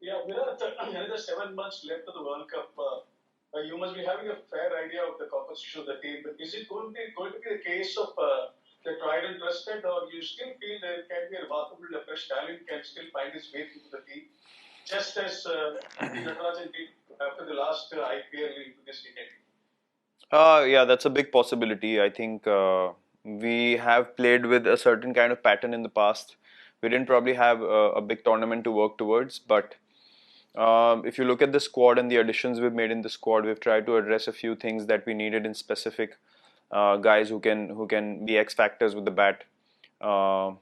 Yeah, Virat, another 7 months left of the World Cup. You must be having a fair idea of the composition of the team. But is it going to be the case of the tried and trusted, or you still feel there can be a remarkable fresh talent can still find its way into the team, just as the Natarajan did after the last IPL into this decade? Yeah, that's a big possibility. I think we have played with a certain kind of pattern in the past. We didn't probably have a big tournament to work towards, but if you look at the squad and the additions we've made in the squad, we've tried to address a few things that we needed in specific guys who can be X factors with the bat. Uh,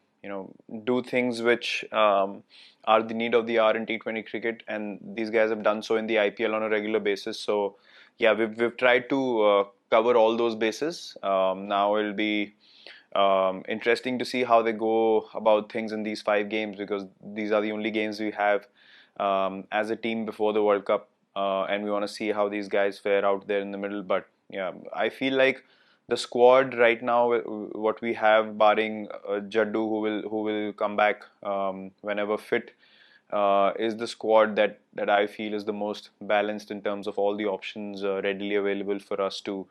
do things which are the need of the hour in T20 cricket, and these guys have done so in the IPL on a regular basis. So, yeah, we've tried to cover all those bases. Now it'll be interesting to see how they go about things in these 5 games, because these are the only games we have as a team before the World Cup, and we want to see how these guys fare out there in the middle. But yeah, I feel like the squad right now, what we have, barring Jaddu, who will come back whenever fit, is the squad that I feel is the most balanced in terms of all the options readily available for us to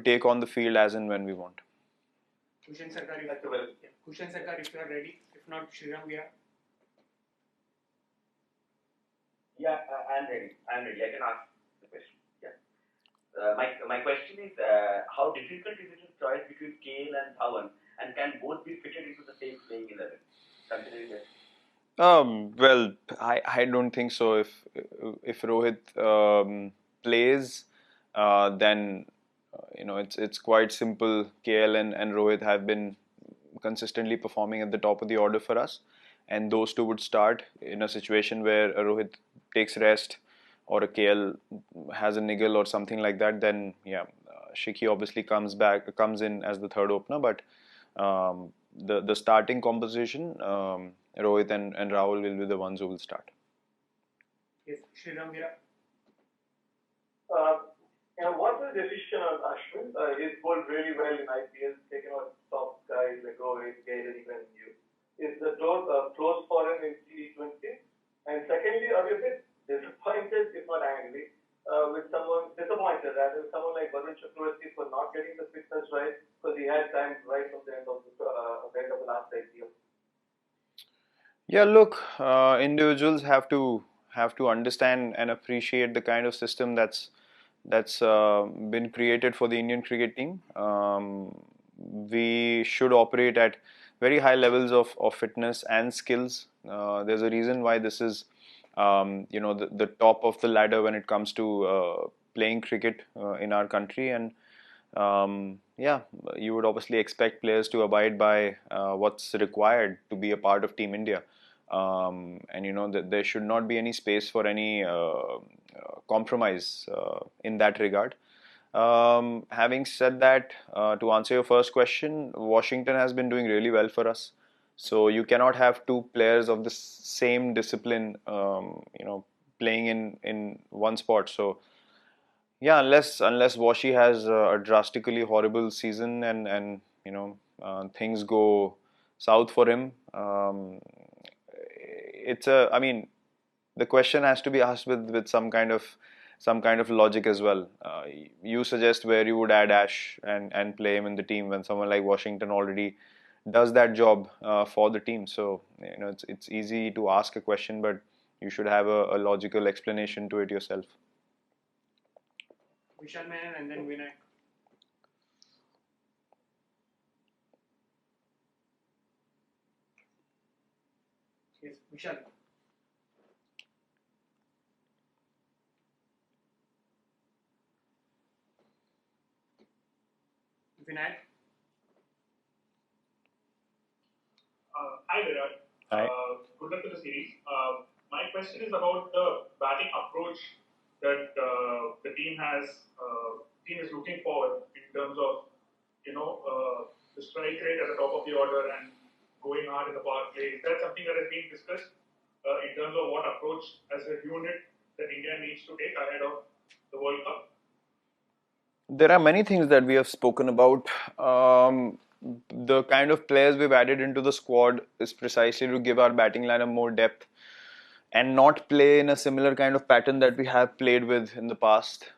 take on the field as and when we want. Kushan Sarkar, if you are ready. If not, Shriram, we are. Yeah, I'm ready. I can ask the question. Yeah. My question is, how difficult is it to choose between Kale and Dhawan, and can both be fitted into the same playing 11? Considering that. Well, I don't think so. If Rohit plays, then it's quite simple. KL and Rohit have been consistently performing at the top of the order for us, and those two would start in a situation where a Rohit takes rest or a KL has a niggle or something like that. Then yeah, Shikhi obviously comes in as the third opener, but the starting composition, Rohit and Rahul will be the ones who will start. Yes, Shriram, we are. What was the decision on Ashwin? He's bowled really well in IPL, taken out top guys like Rohit, Gale, and even you. Is the door closed for him in T20? And secondly, are you a bit disappointed, if not angry, with someone disappointed rather someone like Varun Chakravarti for not getting the fitness right because he had time right from the end of the last IPL? Yeah, look, individuals have to understand and appreciate the kind of system that's been created for the Indian cricket team. We should operate at very high levels of fitness and skills. There's a reason why this is, the top of the ladder when it comes to playing cricket in our country. And yeah, you would obviously expect players to abide by what's required to be a part of Team India. And that there should not be any space for any compromise in that regard. Having said that, to answer your first question, Washington has been doing really well for us. So you cannot have two players of the same discipline, playing in one spot. So yeah, unless Washi has a drastically horrible season and things go south for him, I mean, the question has to be asked with some kind of logic as well. You suggest where you would add Ash and play him in the team when someone like Washington already does that job for the team. So it's easy to ask a question, but you should have a logical explanation to it yourself. Vishal Menon and then Vinayak. Yes, Vishal. Vinayak. Hi Virat. Hi. Good luck to the series. My question is about the batting approach that the team has. Team is looking forward in terms of the strike rate at the top of the order and going hard in the power play. Is that something that has been discussed in terms of what approach as a unit that India needs to take ahead of the World Cup? There are many things that we have spoken about. The kind of players we've added into the squad is precisely to give our batting lineup more depth and not play in a similar kind of pattern that we have played with in the past.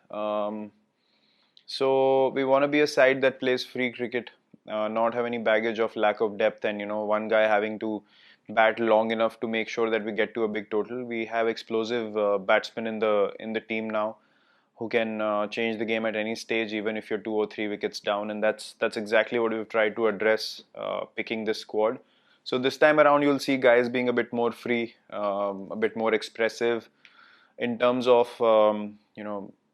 So we want to be a side that plays free cricket, not have any baggage of lack of depth, and one guy having to bat long enough to make sure that we get to a big total. We have explosive batsmen in the team now who can change the game at any stage, even if you're 2 or 3 wickets down, and that's exactly what we've tried to address picking this squad. So this time around, you'll see guys being a bit more free, a bit more expressive in terms of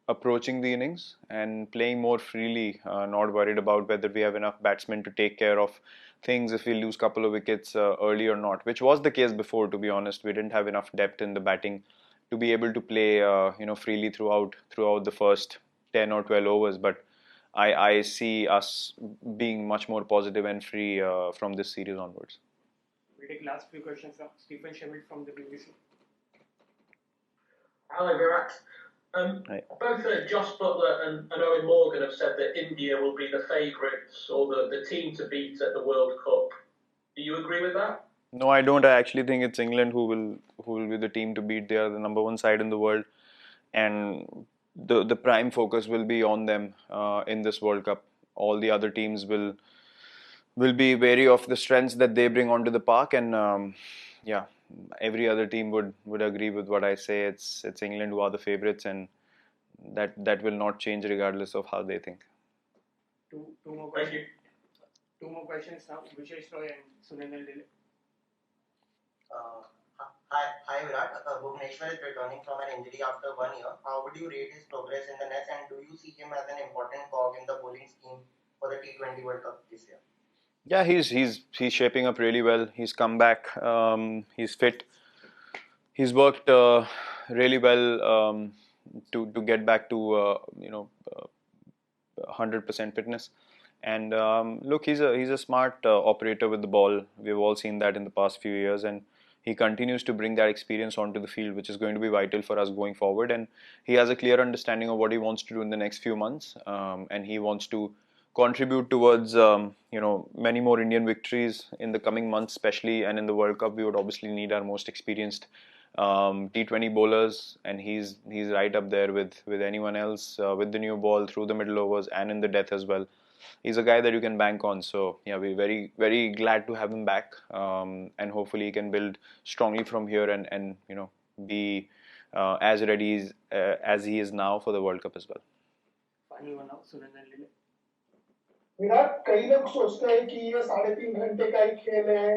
approaching the innings and playing more freely, not worried about whether we have enough batsmen to take care of things if we lose a couple of wickets early or not, which was the case before. To be honest, we didn't have enough depth in the batting to be able to play freely throughout the first 10 or 12 overs. But I see us being much more positive and free from this series onwards. We'll take last few questions from Stephen Shemitt from the BBC. Hello, Virat. Hi. Both Josh Butler and Owen Morgan have said that India will be the favourites or the team to beat at the World Cup. Do you agree with that? No, I don't. I actually think it's England who will be the team to beat. They are the number one side in the world, and the prime focus will be on them in this World Cup. All the other teams will be wary of the strengths that they bring onto the park, and every other team would agree with what I say. It's England who are the favourites, and that will not change regardless of how they think. Two more Thank questions. you. 2 more questions now. Vishesh Roy and Sunil Dile. Hi Virat. Bhuvneshwar is returning from an injury after 1 year. How would you rate his progress in the nest, and do you see him as an important cog in the bowling scheme for the T20 World Cup this year? Yeah, he's shaping up really well. He's come back. He's fit. He's worked really well to get back to 100% fitness. And look, he's a smart operator with the ball. We've all seen that in the past few years, and he continues to bring that experience onto the field, which is going to be vital for us going forward. And he has a clear understanding of what he wants to do in the next few months, and he wants to contribute towards many more Indian victories in the coming months, especially. And in the World Cup, we would obviously need our most experienced T20 bowlers, and he's right up there with anyone else with the new ball through the middle overs and in the death as well. He's a guy that you can bank on. So yeah, we're very, very glad to have him back, and hopefully he can build strongly from here and be as ready as he is now for the World Cup as well. Final one now, Sunil Dile. Virat, कई लोग सोचते हैं कि ये 3.5 घंटे का ही खेल है,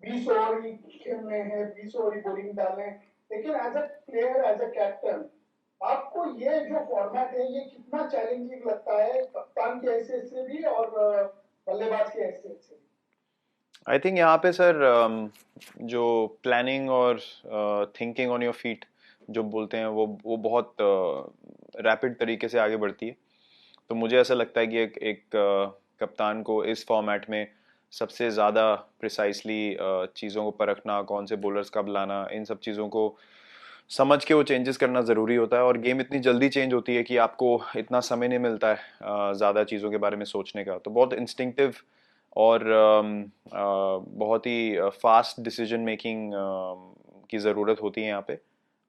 20 ओवर ही खेलने हैं, 20 ओवर ही बॉलिंग डालने हैं, लेकिन as a player, as a captain, आपको ये जो फॉर्मेट है ये कितना चैलेंजिंग लगता है, कप्तान की हैसियत से भी और बल्लेबाज की हैसियत से भी? आई थिंक यहाँ पे सर जो प्लानिंग और थिंकिंग ऑन योर फीट जो बोलते हैं वो बहुत रैपिड तरीके से आगे बढ़ती है. तो मुझे ऐसा लगता है कि एक कप्तान को इस फॉर्मेट में सबसे ज़्यादा प्रिसाइसली चीज़ों को परखना, कौन से बॉलर्स कब लाना, इन सब चीज़ों को समझ के वो चेंजेस करना ज़रूरी होता है. और गेम इतनी जल्दी चेंज होती है कि आपको इतना समय नहीं मिलता है ज़्यादा चीज़ों के बारे में सोचने का. तो बहुत इंस्टिंक्टिव और बहुत ही फास्ट डिसीजन मेकिंग की ज़रूरत होती है यहाँ पे.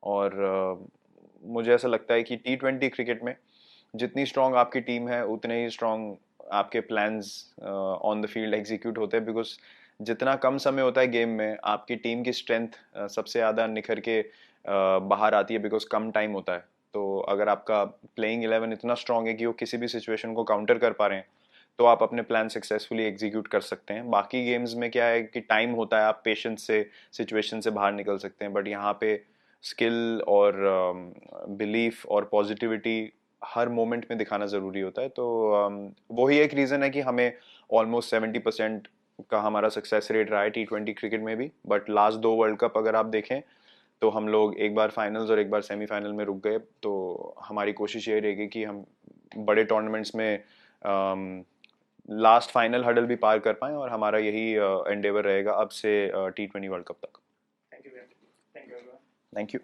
और मुझे ऐसा लगता है कि T20 क्रिकेट में जितनी स्ट्रॉन्ग आपकी टीम है उतने ही स्ट्रॉन्ग आपके plans on the field execute होते हैं. बिकॉज जितना कम समय होता है गेम में, आपकी टीम की स्ट्रेंथ सबसे ज़्यादा निखर के बाहर आती है, बिकॉज कम टाइम होता है. तो अगर आपका प्लेइंग 11 इतना स्ट्रॉन्ग है कि वो किसी भी सिचुएशन को काउंटर कर पा रहे हैं, तो आप अपने प्लान सक्सेसफुली एग्जीक्यूट कर सकते हैं. बाकी गेम्स में क्या है कि टाइम होता है, आप पेशेंस से सिचुएशन से बाहर निकल सकते हैं. बट यहाँ पे स्किल और बिलीफ और पॉजिटिविटी हर मोमेंट में दिखाना ज़रूरी होता है. तो वही एक रीज़न है कि हमें ऑलमोस्ट 70% का हमारा सक्सेस रेट रहा है T20 क्रिकेट में भी. बट लास्ट 2 वर्ल्ड कप अगर आप देखें तो हम लोग एक बार फाइनल्स और एक बार सेमीफाइनल में रुक गए. तो हमारी कोशिश ये रहेगी कि हम बड़े टूर्नामेंट्स में लास्ट फाइनल हडल भी पार कर पाएँ, और हमारा यही एंडेवर रहेगा अब से T20 वर्ल्ड कप तक. Thank you. Thank you everyone. Thank you.